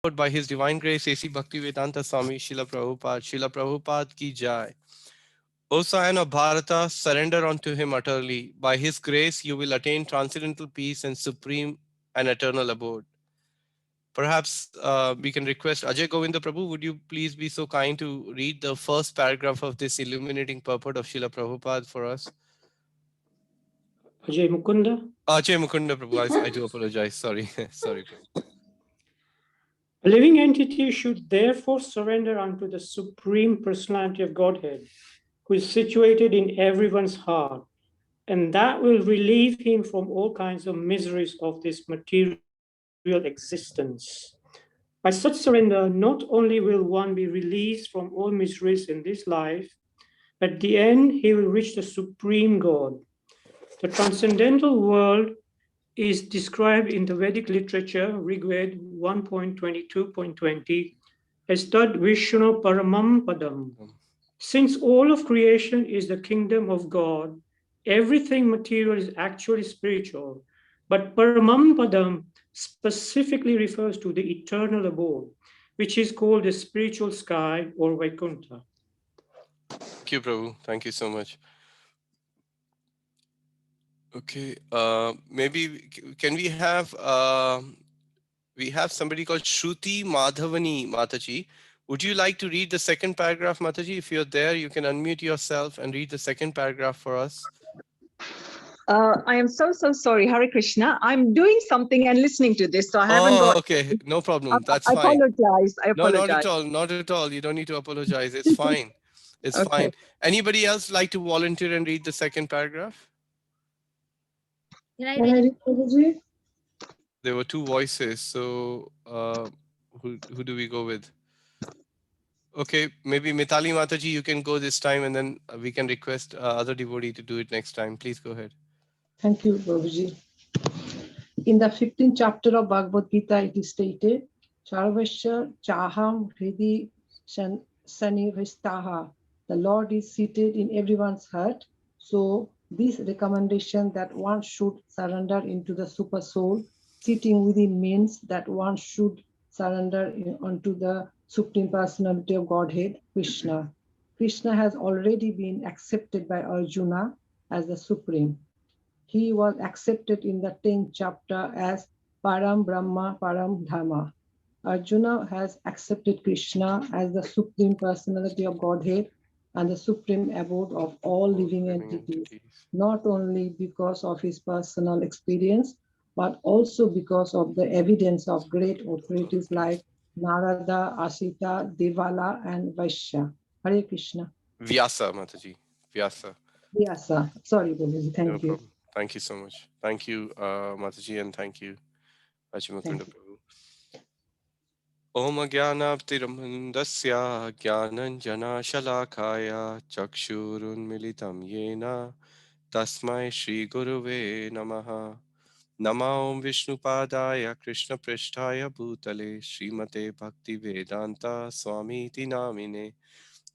By His Divine Grace, A.C. Bhaktivedanta Swami Srila Prabhupada ki jai. O Scion of Bharata, surrender unto Him utterly. By His grace, you will attain transcendental peace and supreme and eternal abode. Perhaps we can request Ajay Govinda Prabhu, would you please be so kind to read the first paragraph of this illuminating purport of Srila Prabhupada for us? Ajay Mukunda. Ajay Mukunda Prabhu, I do apologize. Sorry. Sorry, Prabhu. A living entity should therefore surrender unto the Supreme Personality of Godhead, who is situated in everyone's heart, and that will relieve him from all kinds of miseries of this material existence. By such surrender, not only will one be released from all miseries in this life, but at the end he will reach the Supreme God. The transcendental world is described in the Vedic literature, Rigved 1.22.20, as Tad Vishnu Paramam Padam. Since all of creation is the kingdom of God, everything material is actually spiritual, but Paramam Padam specifically refers to the eternal abode, which is called the spiritual sky or Vaikuntha. Thank you, Prabhu. Thank you so much. Okay, maybe can we have somebody called Shruti Madhavani Mataji. Would you like to read the second paragraph, Mataji? If you're there, you can unmute yourself and read the second paragraph for us. I am so sorry, Hare Krishna. I'm doing something and listening to this, so I haven't got. Okay, no problem. That's I fine. apologize. No, not at all. Not at all. You don't need to apologize. It's fine. It's Okay. fine. Anybody else like to volunteer and read the second paragraph? Can I read it? There were two voices, so who do we go with? Okay, maybe Mitali Mataji, you can go this time, and then we can request other devotee to do it next time. Please go ahead. Thank you, Prabhuji. In the 15th chapter of Bhagavad Gita, it is stated, Charvasya Chaham Hridi Sanivistaha. The Lord is seated in everyone's heart. So this recommendation that one should surrender into the super soul sitting within means that one should surrender onto the Supreme Personality of Godhead, Krishna. Krishna has already been accepted by Arjuna as the Supreme. He was accepted in the 10th chapter as Param Brahma, Param Dharma. Arjuna has accepted Krishna as the Supreme Personality of Godhead and the Supreme Abode of all living entities, not only because of his personal experience, but also because of the evidence of great authorities like Narada, Asita, Devala, and Vaishya. Hare Krishna. Vyasa, Mataji. Vyasa. Vyasa. Sorry, Babuji. Thank No you. problem. Thank you so much. Thank you, Mataji, and thank you, Achimakunda Prabhu. Om Jnanaptiramandasya Jnananjana Shalakaya Chakshurunmilitam Yena Tasmai Shri Guruve Namaha. Nama Om Vishnupadaya Krishna Prishtaya Bhutale Srimate Bhakti Vedanta Swami Namine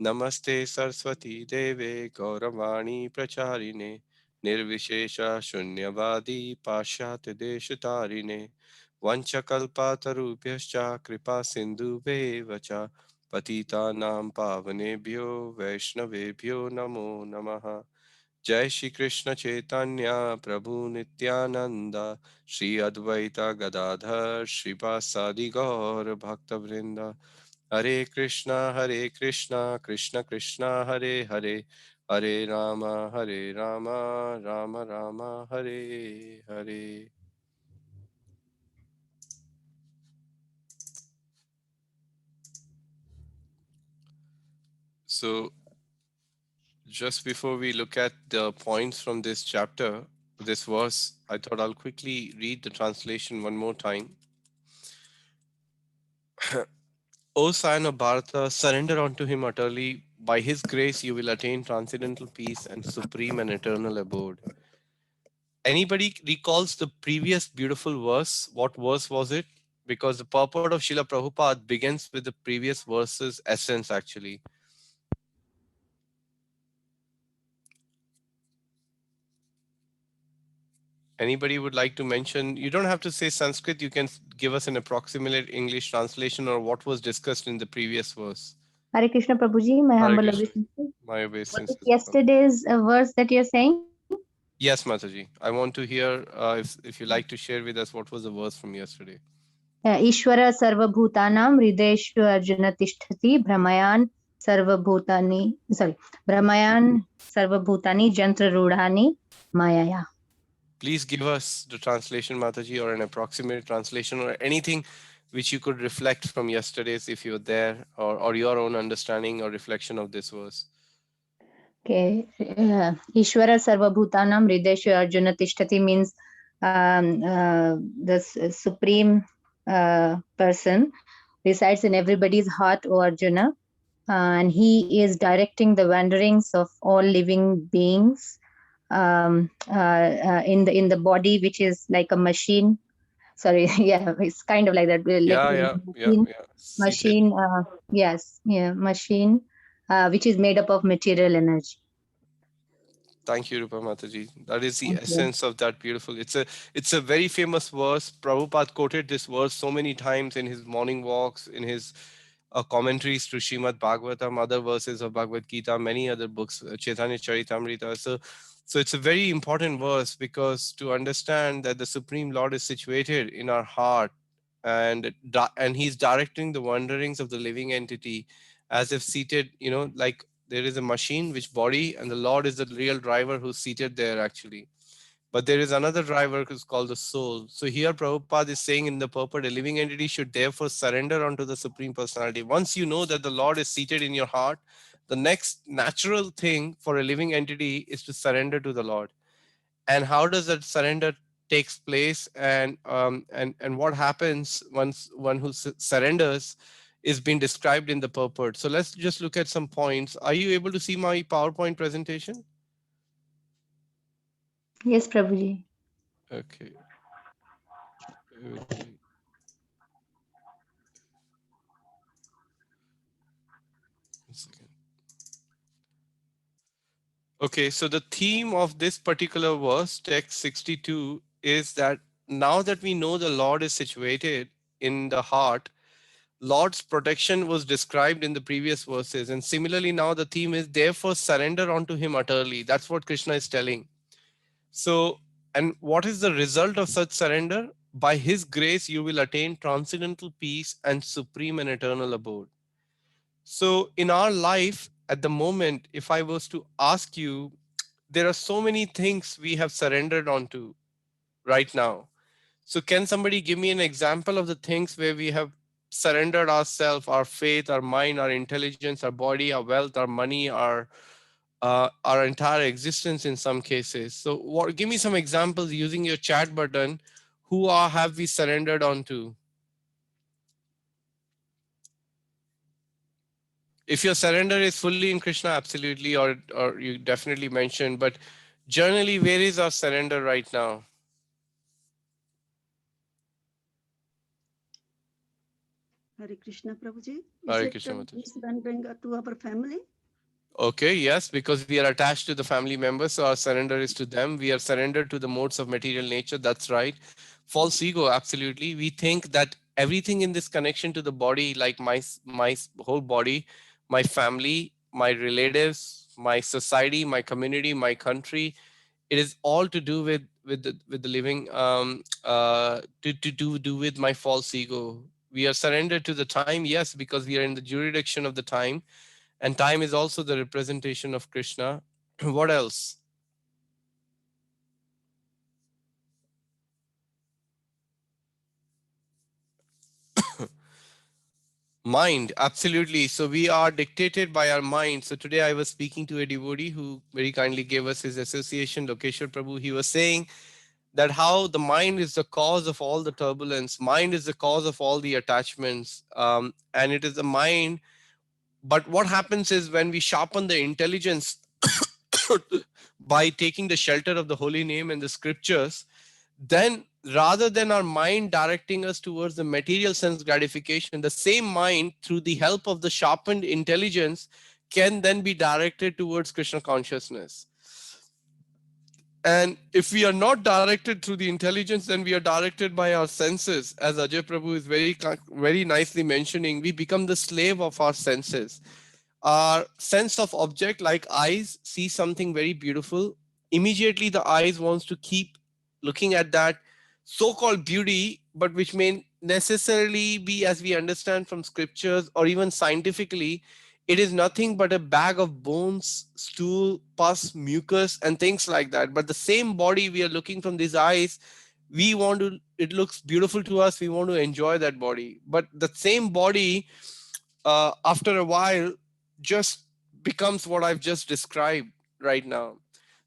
Namaste Saraswati Deve Gauravani Pracharine Nirvishesha Shunyavadi Pashyate Deshatarine Vanchakalpatarubhyascha Kripa Sindhuvevacha Patitanam Pavanebhyo Vaishnavebhyo Namo Namaha. Jai Shri Krishna Chaitanya Prabhu Nityananda Shri Advaita Gadadhar Shri Pasadi Gaur Bhakta Vrinda. Hare Krishna, Krishna Krishna, Hare Hare, Hare Rama, Rama Rama, Hare Hare. So, just before we look at the points from this chapter, this verse, I thought I'll quickly read the translation one more time. O Scion of Bharata, surrender unto him utterly. By his grace, you will attain transcendental peace and supreme and eternal abode. Anybody recalls the previous beautiful verse? What verse was it? Because the purport of Srila Prabhupada begins with the previous verse's essence, actually. Anybody would like to mention? You don't have to say Sanskrit. You can give us an approximate English translation or what was discussed in the previous verse. Hare Krishna Prabhuji, my Hare humble Krishna. obeisance. My What is obeisances. yesterday's verse that you're saying? Yes, Mataji. I want to hear if you like to share with us what was the verse from yesterday. Ishvara sarvabhutanam hrideshu arjuna tishtati brahmayan sarvabhutani jantra rudhani mayaya. Please give us the translation, Mataji, or an approximate translation or anything which you could reflect from yesterday's if you're there, or your own understanding or reflection of this verse. Okay. Ishvara sarvabhutanam hrideshu arjuna tishtati means the supreme person resides in everybody's heart, O Arjuna, and he is directing the wanderings of all living beings in the body, which is like a machine. Sorry, yeah, it's kind of like that. Machine, machine, which is made up of material energy. Thank you, Rupa Mataji. That is the Thank you. essence of that beautiful. It's a very famous verse. Prabhupada quoted this verse so many times in his morning walks, in his commentaries to Srimad Bhagavatam, other verses of Bhagavad Gita, many other books, Chaitanya Charitamrita. So it's a very important verse because to understand that the Supreme Lord is situated in our heart and he's directing the wanderings of the living entity as if seated, like there is a machine which body and the Lord is the real driver who's seated there actually. But there is another driver who's called the soul. So here Prabhupada is saying in the purport, a living entity should therefore surrender unto the Supreme Personality. Once you know that the Lord is seated in your heart, the next natural thing for a living entity is to surrender to the Lord. And how does that surrender takes place, and what happens once one who surrenders is being described in the purport. So let's just look at some points. Are you able to see my PowerPoint presentation? Yes, Prabhuji. Okay. Okay, so the theme of this particular verse, text 62, is that now that we know the Lord is situated in the heart, Lord's protection was described in the previous verses. And similarly, now the theme is therefore surrender unto him utterly. That's what Krishna is telling. So, and what is the result of such surrender? By his grace, you will attain transcendental peace and supreme and eternal abode. So in our life at the moment, if I was to ask you, there are so many things we have surrendered onto right now. So can somebody give me an example of the things where we have surrendered ourselves, our faith, our mind, our intelligence, our body, our wealth, our money, our entire existence in some cases? So give me some examples using your chat button. Who have we surrendered onto? If your surrender is fully in Krishna, absolutely, or you definitely mentioned, but generally, where is our surrender right now? Hare Krishna, Prabhuji. Hare Krishna, Mataji. Surrendering to our family? Okay, yes, because we are attached to the family members, so our surrender is to them. We are surrendered to the modes of material nature. That's right. False ego, absolutely. We think that everything in this connection to the body, like my whole body, my family, my relatives, my society, my community, my country, it is all to do with the living, to do with my false ego. We are surrendered to the time, yes, because we are in the jurisdiction of the time. And time is also the representation of Krishna. What else? Mind, absolutely. So we are dictated by our mind. So today I was speaking to a devotee who very kindly gave us his association, Lokeshwar Prabhu. He was saying that how the mind is the cause of all the turbulence. Mind is the cause of all the attachments. And it is the mind. But what happens is when we sharpen the intelligence by taking the shelter of the holy name and the scriptures, then rather than our mind directing us towards the material sense gratification, the same mind, through the help of the sharpened intelligence, can then be directed towards Krishna consciousness. And if we are not directed through the intelligence, then we are directed by our senses. As Ajay Prabhu is very nicely mentioning, we become the slave of our senses. Our sense of object, like eyes, see something very beautiful. Immediately the eyes wants to keep looking at that so-called beauty, but which may necessarily be, as we understand from scriptures or even scientifically, it is nothing but a bag of bones, stool, pus, mucus, and things like that. But the same body we are looking from these eyes, we want to, it looks beautiful to us, we want to enjoy that body. But the same body, after a while, just becomes what I've just described right now.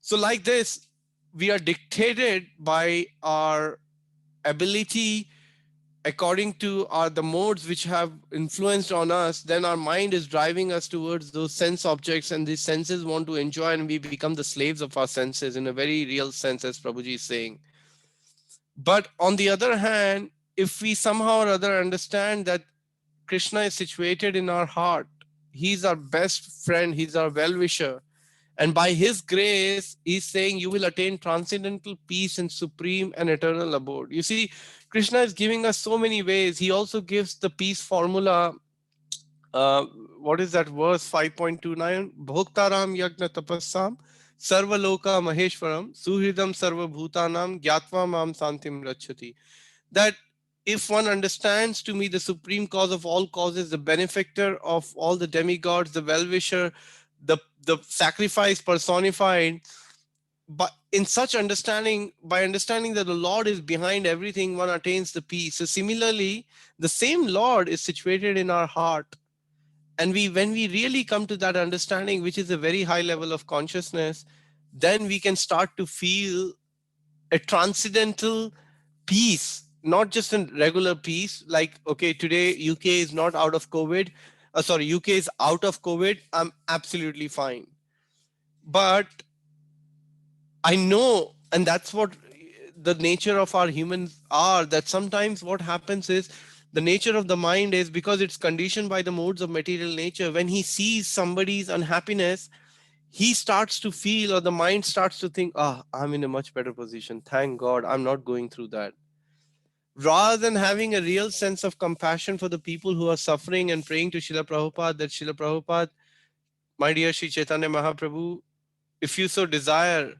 So like this, we are dictated by our ability according to the modes which have influenced on us. Then our mind is driving us towards those sense objects, and these senses want to enjoy, and we become the slaves of our senses in a very real sense, as Prabhuji is saying. But on the other hand, if we somehow or other understand that Krishna is situated in our heart, he's our best friend, he's our well-wisher, and by his grace, he's saying you will attain transcendental peace in supreme and eternal abode. You see, Krishna is giving us so many ways. He also gives the peace formula. What is that verse 5.29? Bhoktaram yagna tapassam sarva loka maheshwaram suhridam sarva bhutanam gyatva mam santim rachati. That if one understands to me the supreme cause of all causes, the benefactor of all the demigods, the well-wisher, the sacrifice personified, but in such understanding, by understanding that the Lord is behind everything, one attains the peace. So similarly, the same Lord is situated in our heart. And when we really come to that understanding, which is a very high level of consciousness, then we can start to feel a transcendental peace, not just a regular peace. Like, okay, today UK is not out of COVID. UK is out of COVID. I'm absolutely fine. But I know, and that's what the nature of our humans are, that sometimes what happens is the nature of the mind is, because it's conditioned by the modes of material nature, when he sees somebody's unhappiness, he starts to feel, or the mind starts to think, I'm in a much better position. Thank God I'm not going through that. Rather than having a real sense of compassion for the people who are suffering and praying to Srila Prabhupada that Srila Prabhupada, my dear Sri Chaitanya Mahaprabhu, if you so desire,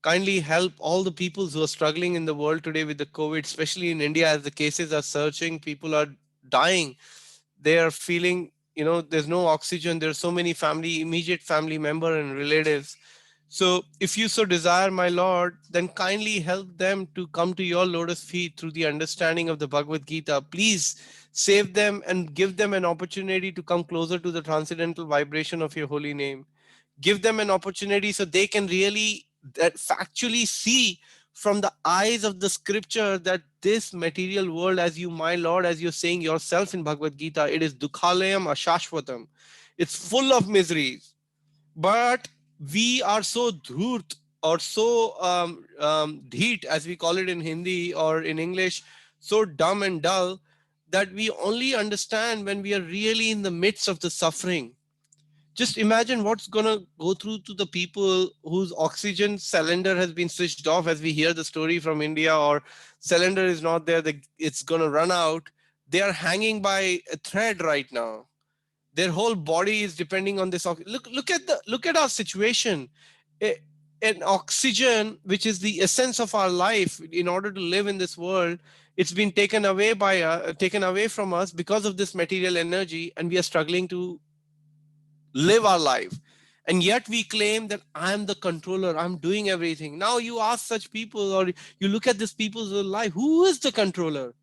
kindly help all the people who are struggling in the world today with the COVID, especially in India, as the cases are surging, people are dying. They are feeling, there's no oxygen. There's so many immediate family member and relatives. So if you so desire, my Lord, then kindly help them to come to your lotus feet through the understanding of the Bhagavad Gita. Please save them and give them an opportunity to come closer to the transcendental vibration of your holy name. Give them an opportunity so they can really factually see from the eyes of the scripture that this material world, as you, my Lord, as you're saying yourself in Bhagavad Gita, it is dukhalayam ashashvatam. It's full of miseries. But we are so dhurt, or so dheet, as we call it in Hindi or in English, so dumb and dull, that we only understand when we are really in the midst of the suffering. Just imagine what's going to go through to the people whose oxygen cylinder has been switched off, as we hear the story from India, or cylinder is not there, it's going to run out. They are hanging by a thread right now. Their whole body is depending on this. Look at our situation. An oxygen, which is the essence of our life in order to live in this world, it's been taken away from us because of this material energy, and we are struggling to live our life. And yet we claim that I'm the controller, I'm doing everything. Now you ask such people, or you look at these people's life, who is the controller?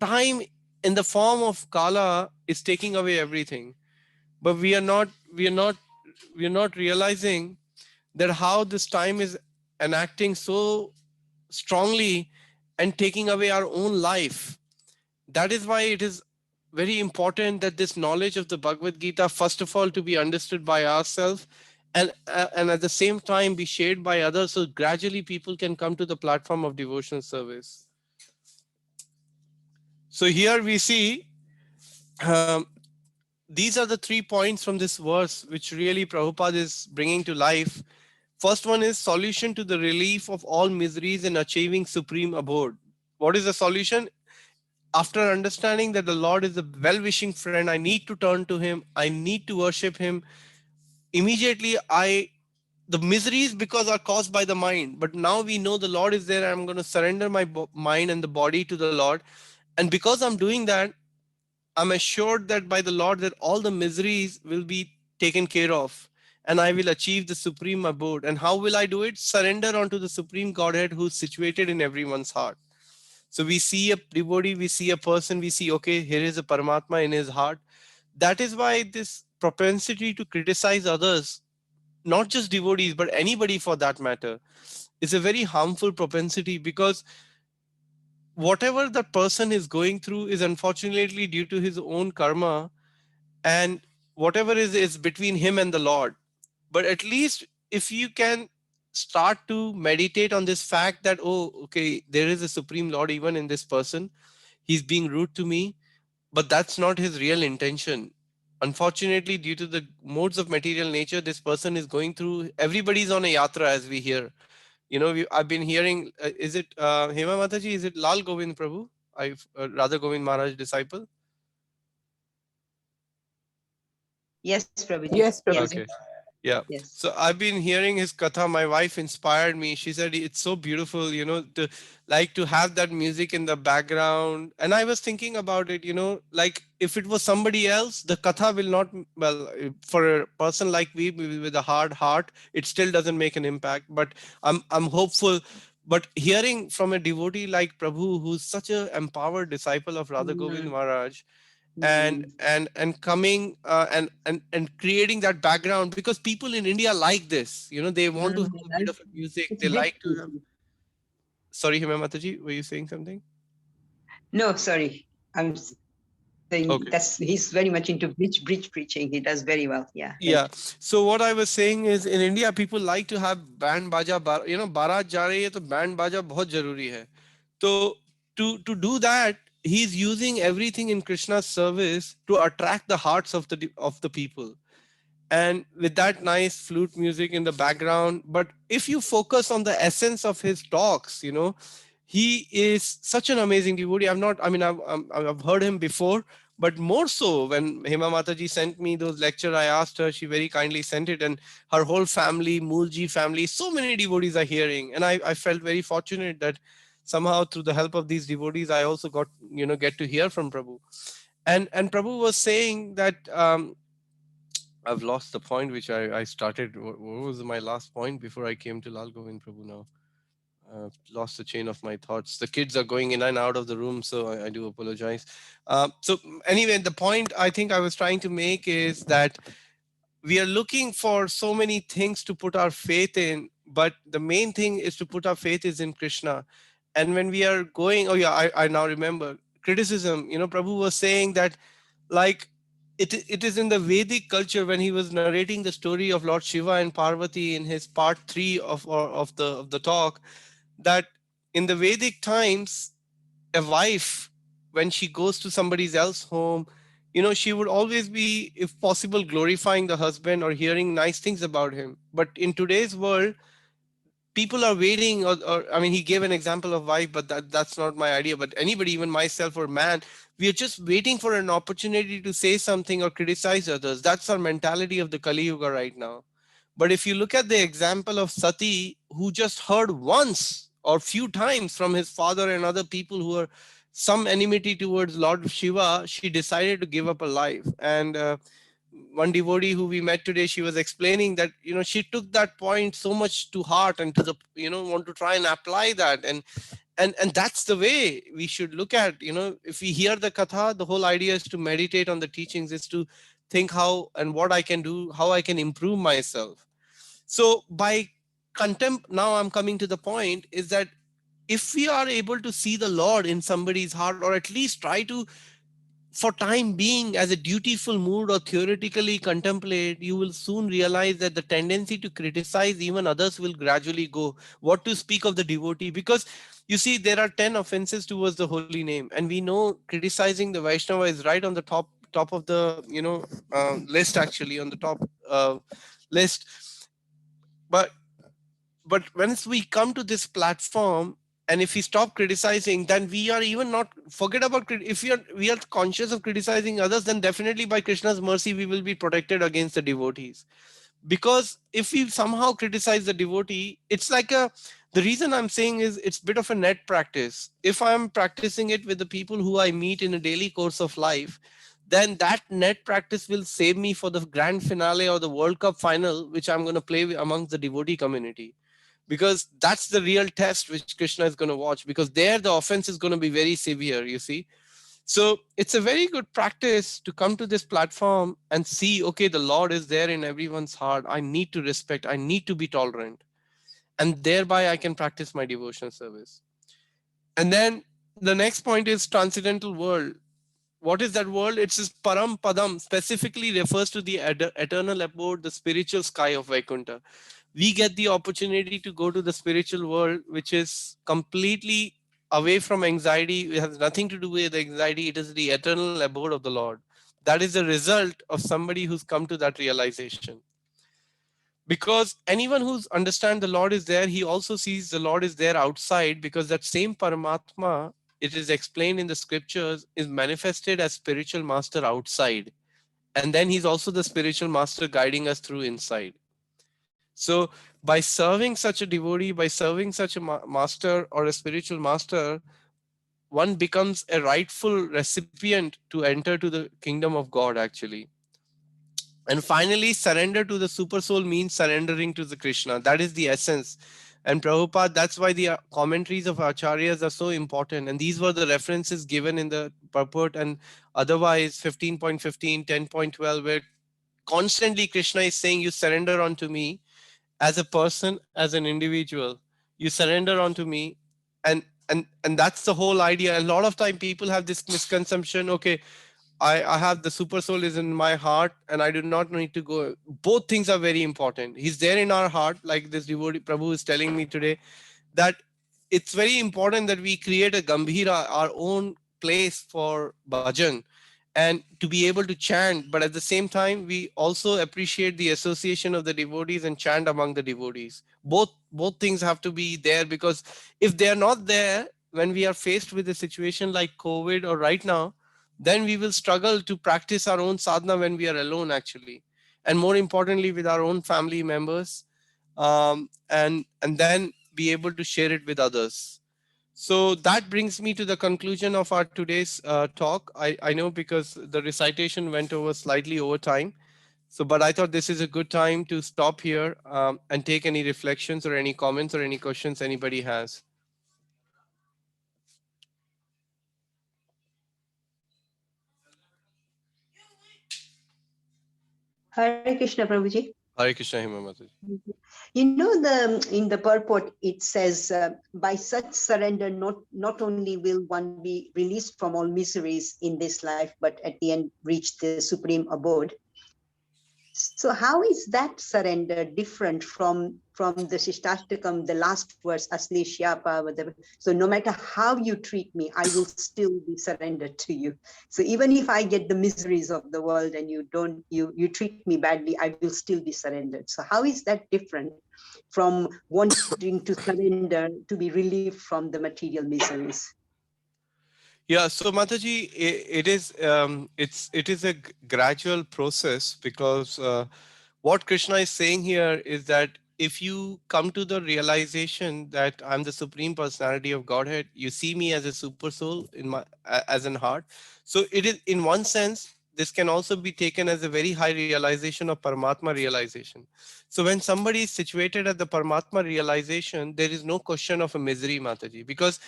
Time in the form of Kala is taking away everything. But we are not realizing that how this time is enacting so strongly and taking away our own life. That is why it is very important that this knowledge of the Bhagavad Gita, first of all, to be understood by ourselves, and at the same time be shared by others, so gradually people can come to the platform of devotional service. So here we see these are the 3 points from this verse which really Prabhupada is bringing to life. First one is solution to the relief of all miseries and achieving supreme abode. What is the solution? After understanding that the Lord is a well-wishing friend, I need to turn to him. I need to worship him. Immediately, the miseries because are caused by the mind. But now we know the Lord is there. I'm going to surrender my mind and the body to the Lord. And because I'm doing that, I'm assured that by the Lord that all the miseries will be taken care of and I will achieve the supreme abode. And how will I do it? Surrender unto the supreme Godhead who's situated in everyone's heart. So we see a devotee, we see a person, we see, okay, here is a Paramatma in his heart. That is why this propensity to criticize others, not just devotees, but anybody for that matter, is a very harmful propensity, because whatever the person is going through is unfortunately due to his own karma, and whatever is between him and the Lord. But at least if you can start to meditate on this fact that, oh, okay, there is a supreme Lord even in this person, he's being rude to me, but that's not his real intention. Unfortunately, due to the modes of material nature, this person is going through, everybody's on a yatra, as we hear. You know, I've been hearing, is it Hema Mataji, is it Lal Govind Prabhu? Radha Govind Maharaj disciple? Yes, Prabhuji. Yes, Prabhuji. Okay. Yeah. Yes. So I've been hearing his katha. My wife inspired me. She said it's so beautiful, you know, to have that music in the background. And I was thinking about it, you know, like if it was somebody else, the katha will not, well, for a person like me with a hard heart, it still doesn't make an impact. But I'm hopeful. But hearing from a devotee like Prabhu, who's such a empowered disciple of Radha Govind Maharaj, and coming and creating that background, because people in India like this, you know, they want to have a bit of music, It's they big like to. to them. Sorry, Hema Mataji, were you saying something? No, sorry. I'm saying Okay. he's very much into bridge preaching. He does very well. Yeah. Yeah. So what I was saying is, in India, people like to have band baja, you know, Barat ja rahi hai to band baja bahut zaruri hai. So to do that, he's using everything in Krishna's service to attract the hearts of the people. And with that nice flute music in the background. But if you focus on the essence of his talks, you know, he is such an amazing devotee. I've heard him before, but more so when Hema Mataji sent me those lecture, I asked her, she very kindly sent it, and her whole family, Moolji family, so many devotees are hearing. And I felt very fortunate that somehow through the help of these devotees, I also got, you know, get to hear from Prabhu. And Prabhu was saying that, I've lost the point which I started. What was my last point before I came to Lal Govind Prabhu now? I've lost the chain of my thoughts. The kids are going in and out of the room, so I do apologize. So anyway, the point I think I was trying to make is that we are looking for so many things to put our faith in, but the main thing is to put our faith is in Krishna. And when we are going, oh yeah, I now remember criticism. You know, Prabhu was saying that, like, it is in the Vedic culture, when he was narrating the story of Lord Shiva and Parvati in his part 3 of the talk, that in the Vedic times, a wife, when she goes to somebody else's home, you know, she would always be, if possible, glorifying the husband or hearing nice things about him. But in today's world, people are waiting, or I mean, he gave an example of wife, but that's not my idea. But anybody, even myself or man, we are just waiting for an opportunity to say something or criticize others. That's our mentality of the Kali Yuga right now. But if you look at the example of Sati, who just heard once or few times from his father and other people who are some enmity towards Lord Shiva, she decided to give up her life. And one devotee who we met today, she was explaining that, you know, she took that point so much to heart and to the, you know, want to try and apply that. And that's the way we should look at, you know, if we hear the katha, the whole idea is to meditate on the teachings, is to think how and what I can do, how I can improve myself. So by contempt, now I'm coming to the point, is that if we are able to see the Lord in somebody's heart, or at least try to, for time being, as a dutiful mood, or theoretically contemplate, you will soon realize that the tendency to criticize even others will gradually go. What to speak of the devotee? Because you see, there are 10 offenses towards the holy name, and we know criticizing the Vaishnava is right on the top of the, you know, list, actually on the top list. But but once we come to this platform, and if we stop criticizing, then we are even not forget about if we are conscious of criticizing others, then definitely by Krishna's mercy we will be protected against the devotees. Because if we somehow criticize the devotee, it's like the reason I'm saying is it's a bit of a net practice. If I'm practicing it with the people who I meet in a daily course of life, then that net practice will save me for the grand finale or the World Cup final, which I'm going to play amongst the devotee community. Because that's the real test which Krishna is going to watch, because there the offense is going to be very severe, you see. So it's a very good practice to come to this platform and see, okay, the Lord is there in everyone's heart. I need to respect, I need to be tolerant. And thereby I can practice my devotional service. And then the next point is transcendental world. What is that world? It's this Param Padam, specifically refers to the eternal abode, the spiritual sky of Vaikuntha. We get the opportunity to go to the spiritual world, which is completely away from anxiety. It has nothing to do with anxiety. It is the eternal abode of the Lord. That is the result of somebody who's come to that realization. Because anyone who's understand the Lord is there, he also sees the Lord is there outside, because that same Paramatma, it is explained in the scriptures, is manifested as spiritual master outside. And then he's also the spiritual master guiding us through inside. So by serving such a devotee, by serving such a master or a spiritual master, one becomes a rightful recipient to enter to the kingdom of God, actually. And finally, surrender to the super soul means surrendering to the Krishna. That is the essence. And Prabhupada, that's why the commentaries of Acharyas are so important. And these were the references given in the purport, and otherwise 15.15, 10.12, where constantly Krishna is saying, you surrender unto me as a person, as an individual. You surrender unto me. And that's the whole idea. A lot of time people have this misconception, okay, I have the super soul is in my heart and I do not need to go. Both things are very important. He's there in our heart, like this devotee Prabhu is telling me today, that it's very important that we create a Gambhira, our own place for bhajan, and to be able to chant. But at the same time, we also appreciate the association of the devotees and chant among the devotees. Both things have to be there, because if they are not there, when we are faced with a situation like COVID or right now, then we will struggle to practice our own sadhana when we are alone, actually, and more importantly with our own family members, and then be able to share it with others. So that brings me to the conclusion of our today's talk. I know because the recitation went over slightly over time. So, but I thought this is a good time to stop here and take any reflections or any comments or any questions anybody has. Hare Krishna, Prabhuji. Hare Krishna, Hema Mataji. You know, in the purport, it says, by such surrender, not only will one be released from all miseries in this life, but at the end reach the supreme abode. So how is that surrender different from the Shishtastakam, the last verse, Asli Shyapa, whatever. So no matter how you treat me, I will still be surrendered to you. So even if I get the miseries of the world and you treat me badly, I will still be surrendered. So how is that different from wanting to surrender to be relieved from the material miseries? Yeah, so Mataji, it is a gradual process, because what Krishna is saying here is that if you come to the realization that I'm the Supreme Personality of Godhead, you see me as a super soul as an heart. So it is, in one sense, this can also be taken as a very high realization of Paramatma realization. So when somebody is situated at the Paramatma realization, there is no question of a misery, Mataji, because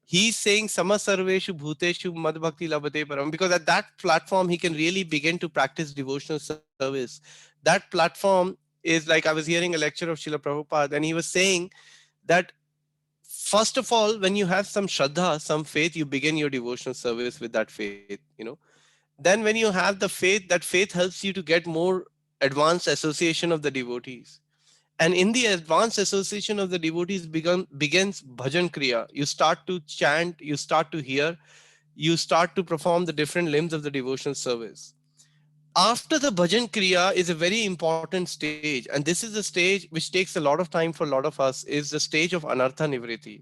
he's saying sama sarveshu bhuteshu mad bhakti labhate param, because at that platform he can really begin to practice devotional service. That platform is like, I was hearing a lecture of Srila Prabhupada, and he was saying that first of all, when you have some shraddha, some faith, you begin your devotional service with that faith, Then when you have the faith, that faith helps you to get more advanced association of the devotees. And in the advanced association of the devotees begins bhajan kriya. You start to chant, you start to hear, you start to perform the different limbs of the devotional service. After the bhajan kriya is a very important stage, and this is the stage which takes a lot of time for a lot of us, is the stage of anartha nivriti.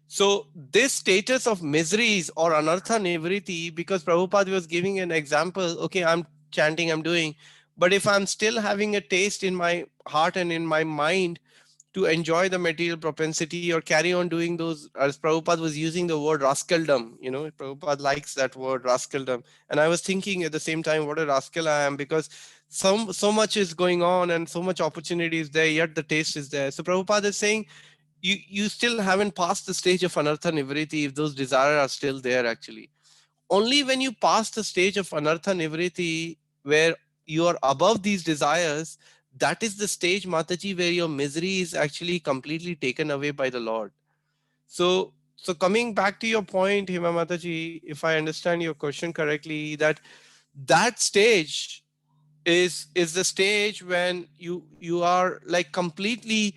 So this status of miseries or anartha nivriti, because Prabhupada was giving an example, okay, I'm chanting, I'm doing, but if I'm still having a taste in my heart and in my mind to enjoy the material propensity or carry on doing those, as Prabhupada was using the word rascaldom, Prabhupada likes that word rascaldom. And I was thinking at the same time, what a rascal I am, because so much is going on and so much opportunity is there, yet the taste is there. So Prabhupada is saying, you still haven't passed the stage of anartha nivriti if those desires are still there actually. Only when you pass the stage of anartha nivriti where you are above these desires, that is the stage, Mataji, where your misery is actually completely taken away by the Lord. So coming back to your point, Hema Mataji, if I understand your question correctly, that stage is the stage when you are like completely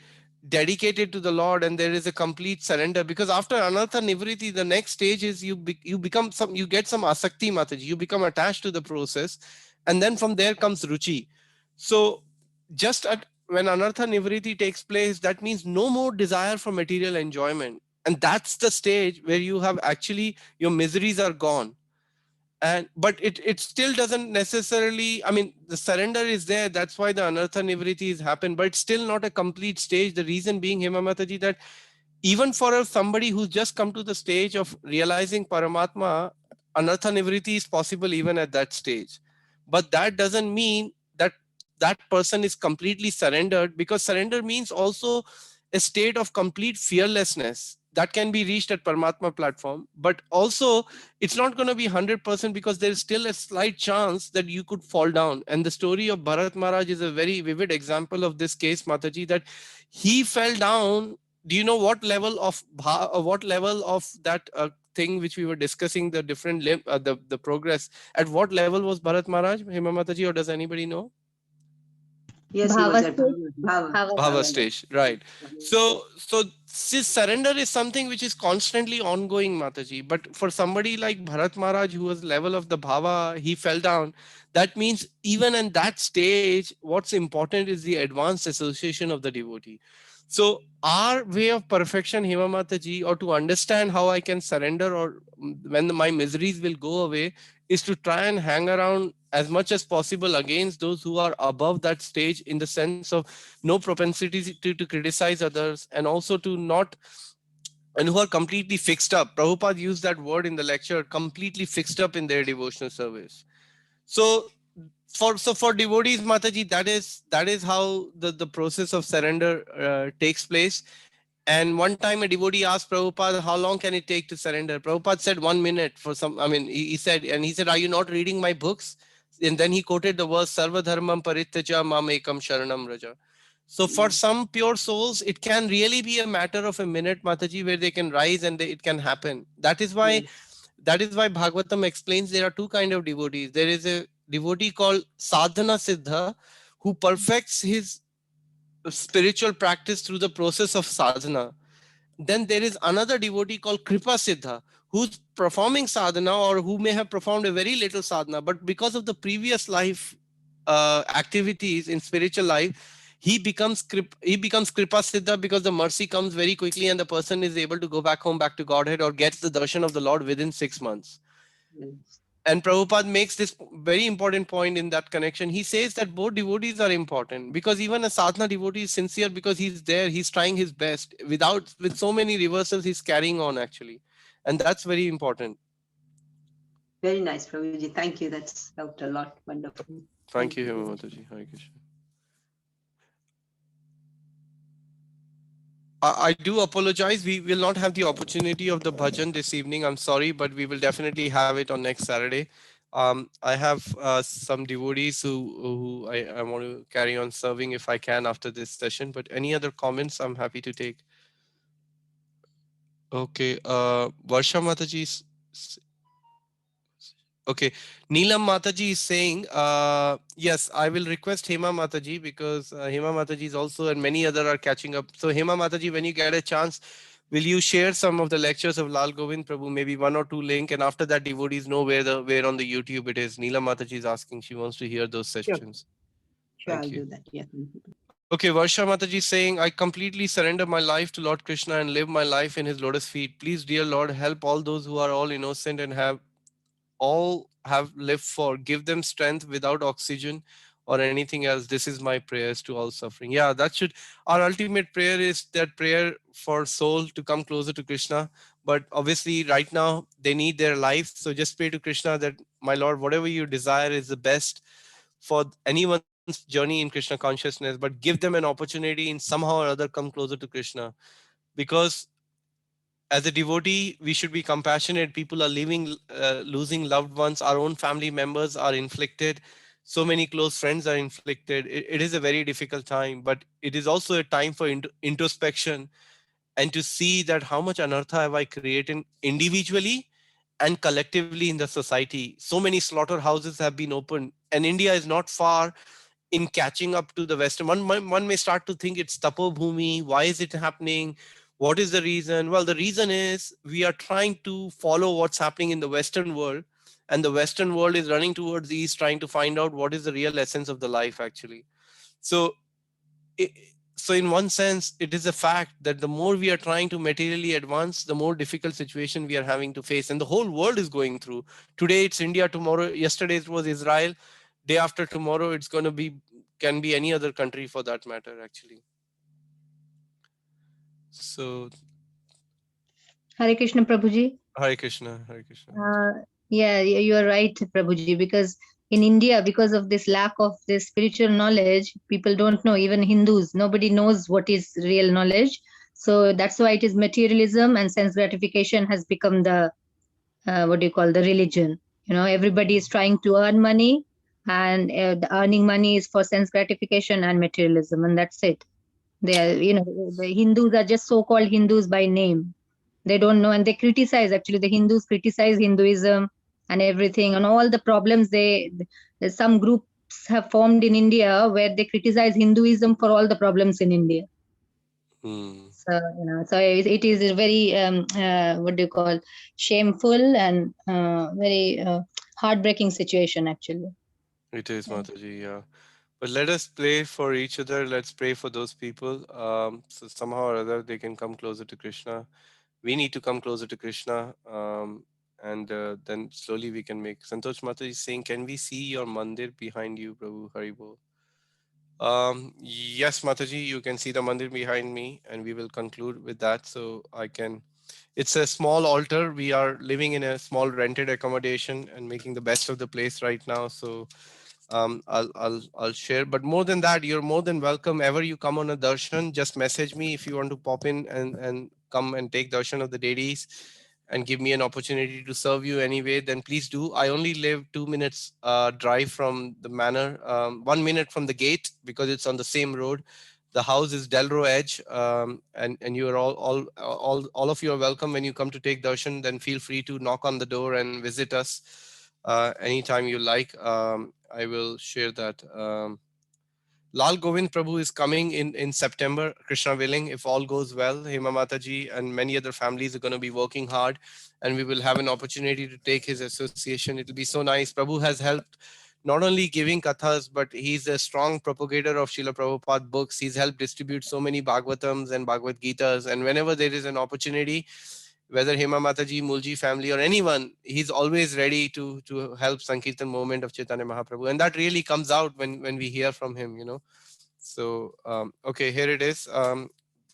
dedicated to the Lord, and there is a complete surrender. Because after anartha nivriti, the next stage is you become some, you get some asakti, Mataji, you become attached to the process, and then from there comes ruchi. So just when anartha nivriti takes place, that means no more desire for material enjoyment, and that's the stage where you have actually, your miseries are gone. And but it still doesn't necessarily, I mean, the surrender is there, that's why the anartha nivriti is happen, but it's still not a complete stage. The reason being, Hema Mataji, that even for somebody who's just come to the stage of realizing Paramatma, anartha nivriti is possible even at that stage. But that doesn't mean that that person is completely surrendered, because surrender means also a state of complete fearlessness that can be reached at Paramatma platform. But also, it's not going to be 100%, because there is still a slight chance that you could fall down. And the story of Bharat Maharaj is a very vivid example of this case, Mataji, that he fell down. Do you know what level of that thing which we were discussing, the different the progress, at what level was Bharat Maharaj, Hema Mataji, or does anybody know? Yes, he was at Bhava Bhava. Bhava stage, right? So this surrender is something which is constantly ongoing, Mataji. But for somebody like Bharat Maharaj, who was level of the Bhava, he fell down. That means even in that stage, what's important is the advanced association of the devotee. So our way of perfection, Hema Mataji, or to understand how I can surrender, or when my miseries will go away, is to try and hang around as much as possible against those who are above that stage, in the sense of no propensity to criticize others, and also to not, and who are completely fixed up. Prabhupada used that word in the lecture, completely fixed up in their devotional service. So for devotees, Mataji, that is how the process of surrender takes place. And one time a devotee asked Prabhupada, how long can it take to surrender? Prabhupada said 1 minute for some, I mean, he said, are you not reading my books? And then he quoted the verse, Sarva dharmam parityaja mam ekam sharanam raja. So for some pure souls, it can really be a matter of a minute, Mataji, where they can rise and it can happen. That is why Bhagavatam explains there are two kind of devotees. There is a devotee called sadhana siddha, who perfects his spiritual practice through the process of sadhana. Then there is another devotee called Kripa Siddha, who's performing sadhana, or who may have performed a very little sadhana, but because of the previous life activities in spiritual life, he becomes Kripa Siddha, because the mercy comes very quickly and the person is able to go back home, back to Godhead, or gets the darshan of the Lord within 6 months. And Prabhupada makes this very important point in that connection. He says that both devotees are important, because even a sadhana devotee is sincere because he's there, he's trying his best. With so many reversals, he's carrying on actually. And that's very important. Very nice, Prabhuji. Thank you. That's helped a lot. Wonderful. Thank you, Hema Mataji. Hare Krishna. I do apologize. We will not have the opportunity of the bhajan this evening. I'm sorry, but we will definitely have it on next Saturday. I have some devotees who I want to carry on serving if I can after this session. But any other comments, I'm happy to take. Okay, Varsha Mataji. Okay, Neelam Mataji is saying, yes, I will request Hema Mataji, because Hema Mataji is also, and many other are catching up. So Hema Mataji, when you get a chance, will you share some of the lectures of Lal Govind Prabhu, maybe 1 or 2 link, and after that devotees know where on the YouTube it is. Neela Mataji is asking, she wants to hear those sessions. Sure, Thank I'll you. do that. Yeah. Okay, Varsha Mataji is saying, I completely surrender my life to Lord Krishna and live my life in his lotus feet. Please, dear Lord, help all those who are all innocent and have lived for. Give them strength without oxygen or anything else. This is my prayers to all suffering. Yeah, that should, our ultimate prayer is that prayer for soul to come closer to Krishna. But obviously right now they need their life. So just pray to Krishna that, my Lord, whatever you desire is the best for anyone's journey in Krishna consciousness, but give them an opportunity in somehow or other come closer to Krishna. Because as a devotee, we should be compassionate. People are losing loved ones. Our own family members are inflicted. So many close friends are inflicted. It is a very difficult time, but it is also a time for introspection and to see that how much anartha have I created individually and collectively in the society. So many slaughterhouses have been opened, and India is not far in catching up to the Western. One may start to think it's Tapo Bhumi. Why is it happening? What is the reason? Well, the reason is we are trying to follow what's happening in the Western world, and the Western world is running towards the East, trying to find out what is the real essence of the life actually. So, so in one sense, it is a fact that the more we are trying to materially advance, the more difficult situation we are having to face, and the whole world is going through. Today it's India, tomorrow, yesterday it was Israel, day after tomorrow it's going to be, can be any other country for that matter actually. So Hare Krishna, Prabhuji. Hare Krishna, Hare Krishna. Yeah, you are right, Prabhuji, because in India, because of this lack of this spiritual knowledge, people don't know, even Hindus, nobody knows what is real knowledge. So that's why it is materialism and sense gratification has become the, what do you call, the religion. You know, everybody is trying to earn money, and the earning money is for sense gratification and materialism, and that's it. They are, you know, the Hindus are just so-called Hindus by name. They don't know, and they criticize, actually the Hindus criticize Hinduism and everything, and all the problems some groups have formed in India where they criticize Hinduism for all the problems in India. So, you know, so it is a very, what do you call, shameful and very heartbreaking situation actually. It is, Mataji, yeah. But let us pray for each other. Let's pray for those people. So somehow or other they can come closer to Krishna. We need to come closer to Krishna. And then slowly we can make. Santosh Mataji is saying, can we see your mandir behind you, Prabhu? Haribol. Yes, Mataji, you can see the mandir behind me, and we will conclude with that. So I can, it's a small altar. We are living in a small rented accommodation and making the best of the place right now. So I'll share. But more than that, you're more than welcome. Ever you come on a darshan, just message me if you want to pop in and come and take darshan of the deities and give me an opportunity to serve you anyway, then please do. I only live 2 minutes drive from the manor, 1 minute from the gate, because it's on the same road. The house is Delro Edge, and you are all of you are welcome. When you come to take darshan, then feel free to knock on the door and visit us anytime you like. I will share that. Lal Govind Prabhu is coming in September, Krishna willing, if all goes well. Hema Mataji and many other families are going to be working hard, and we will have an opportunity to take his association. It will be so nice. Prabhu has helped not only giving kathas, but he's a strong propagator of Srila Prabhupada books. He's helped distribute so many Bhagavatams and Bhagavad Gitas, and whenever there is an opportunity, whether Hema Mataji, Mulji family, or anyone, he's always ready to help Sankirtan movement of Chaitanya Mahaprabhu. And that really comes out when we hear from him, you know. So, okay, here it is.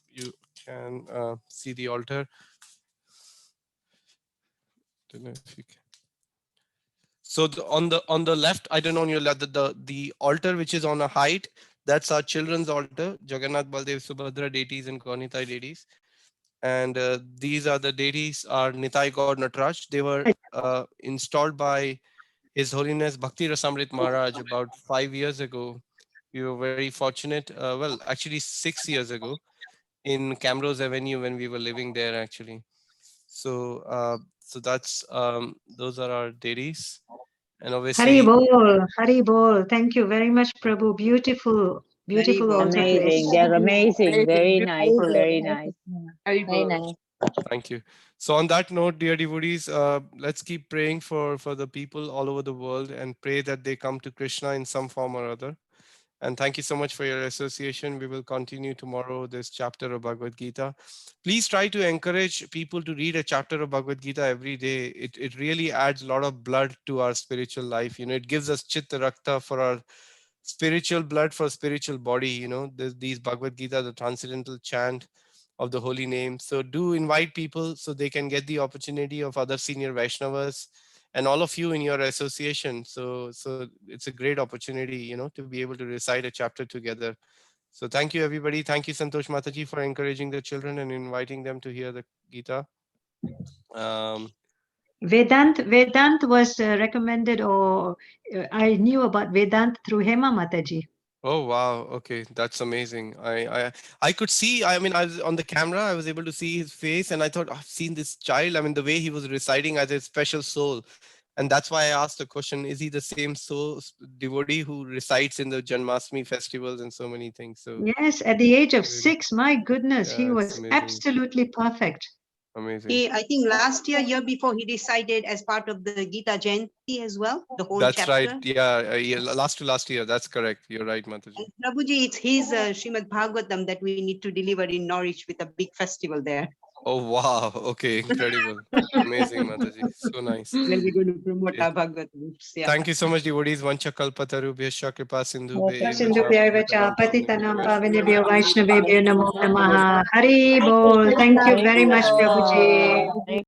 You can see the altar. Don't know if you can. So on the left, I don't know on your left, the altar which is on a height, that's our children's altar, Jagannath, Baldev, Subhadra deities and Gaunitai deities. And these are the deities, are Nitai Gaur Nataraj. They were installed by His Holiness Bhakti Rasamrit Maharaj about 5 years ago. We were very fortunate, well, actually 6 years ago, in Camrose Avenue when we were living there actually. So so that's those are our deities. And obviously, Hari Bol. Thank you very much, Prabhu. Beautiful, beautiful Very altar. Amazing. They're amazing. Very nice. Very nice. Very nice. Thank you. So on that note, dear devotees, let's keep praying for the people all over the world and pray that they come to Krishna in some form or other. And thank you so much for your association. We will continue tomorrow this chapter of Bhagavad Gita. Please try to encourage people to read a chapter of Bhagavad Gita every day. It really adds a lot of blood to our spiritual life. You know, it gives us chitta rakta for our spiritual blood, for spiritual body. You know, these Bhagavad Gita, the transcendental chant of the holy name. So do invite people so they can get the opportunity of other senior Vaishnavas and all of you in your association. So it's a great opportunity, you know, to be able to recite a chapter together. So thank you, everybody. Thank you, Santosh Mataji, for encouraging the children and inviting them to hear the Gita. Vedant was recommended, or I knew about Vedant through Hema Mataji. Oh wow, okay, that's amazing. I could see, I mean, I was on the camera, I was able to see his face, and I thought, I've seen this child. I mean, the way he was reciting as a special soul. And that's why I asked the question, is he the same soul devotee who recites in the Janmashtami festivals and so many things? So Yes, at the age of Really? 6, my goodness, he Yeah, it's was amazing. absolutely perfect. Amazing. I think last year before, he recited as part of the Gita Jayanti as well, the whole That's chapter. right. Yeah, last year. That's correct. You're right, Mataji. And Prabhuji, it's his Srimad Bhagavatam that we need to deliver in Norwich with a big festival there. Oh wow. Okay, incredible. Amazing, Mataji. So nice. Where we're going to promote Okay. our Bhagavatam. Yeah. Thank you so much, devotees. Vancha kalpatarubhyascha kripa sindhubhe Sindhubhya vacha patitanam pavanebhyo vaishnavebhyo namo namaha. Hari bol. Thank you very much, Prabhuji.